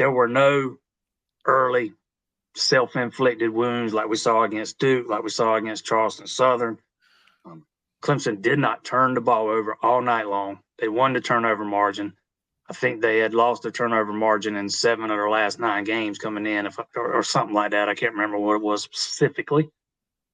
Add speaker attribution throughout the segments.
Speaker 1: there were no early self-inflicted wounds like we saw against Duke, like we saw against Charleston Southern. Clemson did not turn the ball over all night long. They won the turnover margin. I think they had lost the turnover margin in 7 of their last 9 games coming in, or something like that. I can't remember what it was specifically.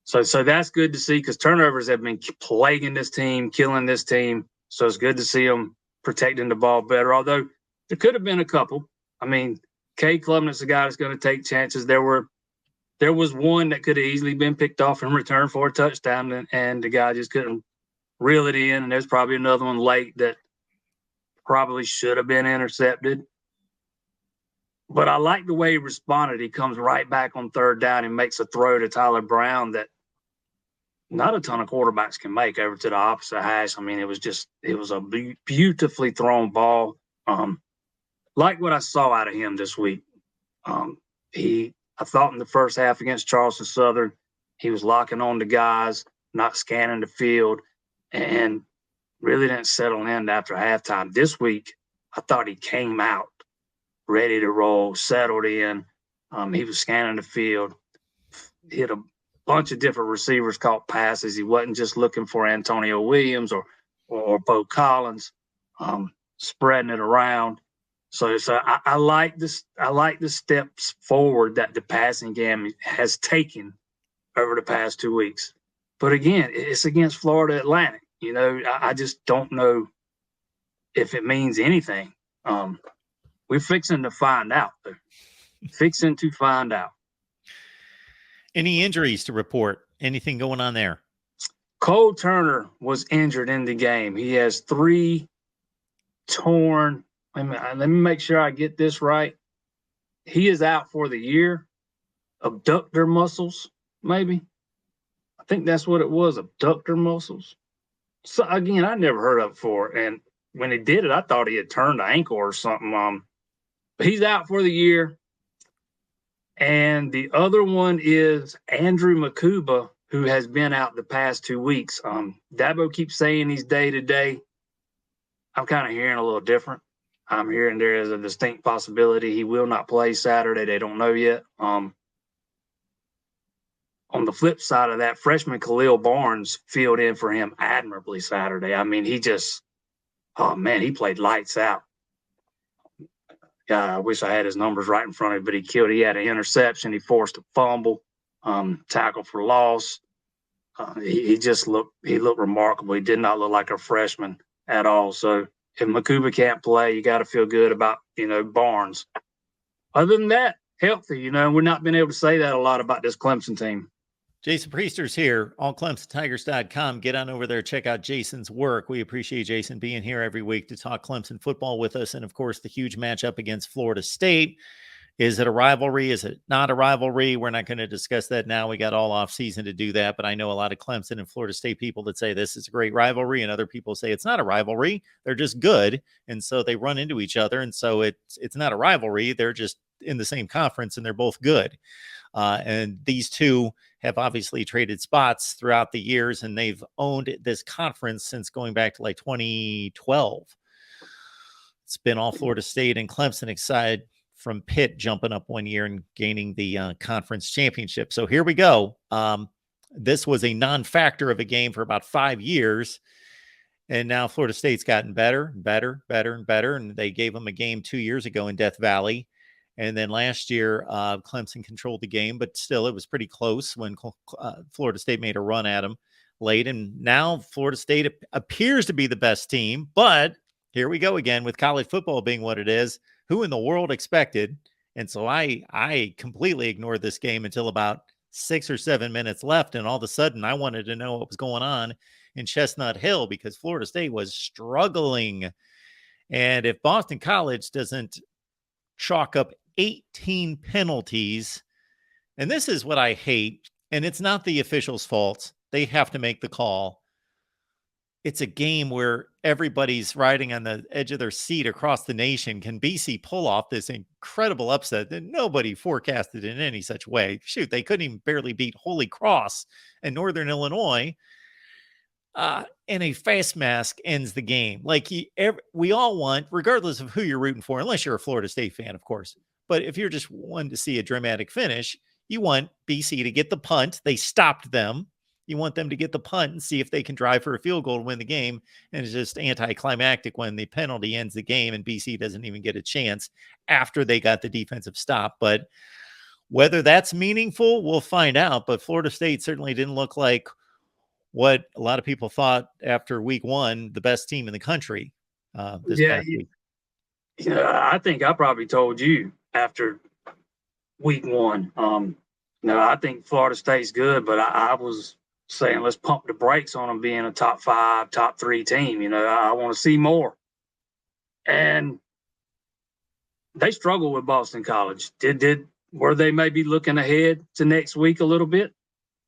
Speaker 1: So that's good to see, because turnovers have been plaguing this team, killing this team. So it's good to see them protecting the ball better, although there could have been a couple. I mean, Cade Klubnik's a guy that's going to take chances. There was one that could have easily been picked off in return for a touchdown, and the guy just couldn't reel it in. And there's probably another one late that probably should have been intercepted. But I like the way he responded. He comes right back on third down and makes a throw to Tyler Brown that not a ton of quarterbacks can make over to the opposite hash. I mean, it was a beautifully thrown ball. Like what I saw out of him this week. I thought in the first half against Charleston Southern, he was locking on to guys, not scanning the field, and really didn't settle in after halftime. This week, I thought he came out ready to roll, settled in. He was scanning the field, hit a bunch of different receivers, caught passes. He wasn't just looking for Antonio Williams or Bo Collins, spreading it around. So I like this. I like the steps forward that the passing game has taken over the past 2 weeks. But again, it's against Florida Atlantic. You know, I just don't know if it means anything. We're fixing to find out. Fixing to find out.
Speaker 2: Any injuries to report? Anything going on there?
Speaker 1: Cole Turner was injured in the game. He has 3 torn. Let me make sure I get this right. He is out for the year. Abductor muscles, maybe. I think that's what it was, abductor muscles. So again, I never heard of it before. And when he did it, I thought he had turned the ankle or something. But he's out for the year. And the other one is Andrew Makuba, who has been out the past 2 weeks. Dabo keeps saying he's day-to-day. I'm kind of hearing a little different. I'm hearing there is a distinct possibility he will not play Saturday. They don't know yet. On the flip side of that, freshman Khalil Barnes filled in for him admirably Saturday. I mean, he played lights out. I wish I had his numbers right in front of me, but he killed. He had an interception. He forced a fumble, tackle for loss. He looked remarkable. He did not look like a freshman at all. So if Makuba can't play, you got to feel good about, Barnes. Other than that, healthy. We're not been able to say that a lot about this Clemson team.
Speaker 2: Jason Priester's here, allclemsontigers.com. Get on over there, check out Jason's work. We appreciate Jason being here every week to talk Clemson football with us. And, of course, the huge matchup against Florida State. Is it a rivalry? Is it not a rivalry? We're not going to discuss that now. We got all off season to do that. But I know a lot of Clemson and Florida State people that say this is a great rivalry, and other people say it's not a rivalry. They're just good. And so they run into each other. And so it's not a rivalry. They're just in the same conference, and they're both good. And these two have obviously traded spots throughout the years, and they've owned this conference since going back to like 2012. It's been all Florida State and Clemson, aside from Pitt jumping up one year and gaining the conference championship. So here we go. This was a non-factor of a game for about 5 years. And now Florida State's gotten better. And they gave them a game 2 years ago in Death Valley. And then last year, Clemson controlled the game, but still it was pretty close when Florida State made a run at them late. And now Florida State appears to be the best team. But here we go again with college football being what it is. Who in the world expected? And so I completely ignored this game until about 6 or 7 minutes left. And all of a sudden, I wanted to know what was going on in Chestnut Hill because Florida State was struggling. And if Boston College doesn't chalk up 18 penalties, and this is what I hate, and it's not the officials' fault. They have to make the call. It's a game where everybody's riding on the edge of their seat across the nation. Can BC pull off this incredible upset that nobody forecasted in any such way? Shoot, they couldn't even barely beat Holy Cross in Northern Illinois. And a face mask ends the game. Like we all want, regardless of who you're rooting for, unless you're a Florida State fan, of course, But if you're just wanting to see a dramatic finish, you want BC to get the punt. They stopped them. You want them to get the punt and see if they can drive for a field goal to win the game. And it's just anticlimactic when the penalty ends the game and BC doesn't even get a chance after they got the defensive stop. But whether that's meaningful, we'll find out. But Florida State certainly didn't look like what a lot of people thought after week one, the best team in the country this past week.
Speaker 1: Yeah, I think I probably told you after week one. No, I think Florida State's good, but I was saying let's pump the brakes on them being a top 5, top 3 team. I want to see more. And they struggled with Boston College. Were they maybe looking ahead to next week a little bit?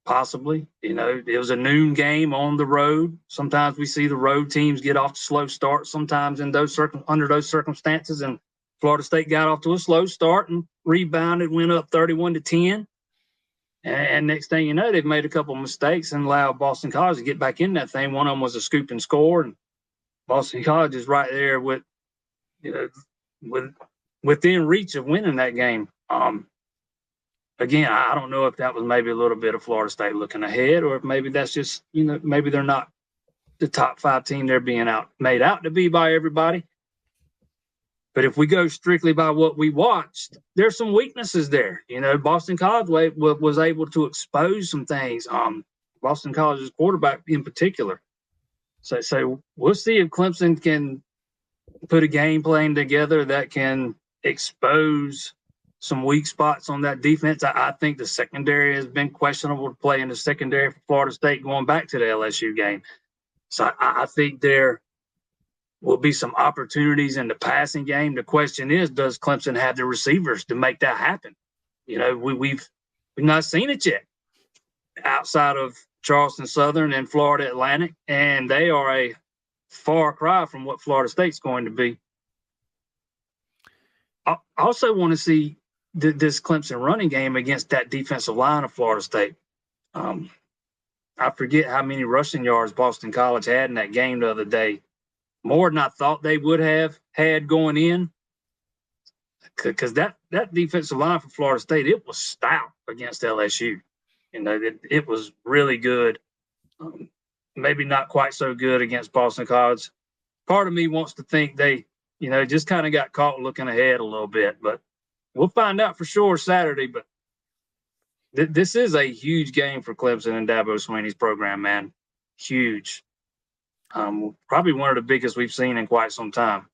Speaker 1: Possibly. It was a noon game on the road. Sometimes we see the road teams get off to slow starts. Sometimes under those circumstances, and Florida State got off to a slow start and rebounded, went up 31-10. And next thing you know, they've made a couple of mistakes and allowed Boston College to get back in that thing. One of them was a scoop and score, and Boston College is right there with within reach of winning that game. Again, I don't know if that was maybe a little bit of Florida State looking ahead, or if maybe that's just, maybe they're not the top 5 team they're being made out to be by everybody. But if we go strictly by what we watched, there's some weaknesses there. Boston College was able to expose some things. Boston College's quarterback in particular. So we'll see if Clemson can put a game plan together that can expose some weak spots on that defense. I think the secondary has been questionable to play in the secondary for Florida State going back to the LSU game. So I think there will be some opportunities in the passing game. The question is, does Clemson have the receivers to make that happen? We've not seen it yet outside of Charleston Southern and Florida Atlantic, and they are a far cry from what Florida State's going to be. I also want to see this Clemson running game against that defensive line of Florida State. I forget how many rushing yards Boston College had in that game the other day. More than I thought they would have had going in. Because that defensive line for Florida State, it was stout against LSU. It was really good. Maybe not quite so good against Boston College. Part of me wants to think they, just kind of got caught looking ahead a little bit. But we'll find out for sure Saturday. But this is a huge game for Clemson and Dabo Swinney's program, man. Huge. Probably one of the biggest we've seen in quite some time.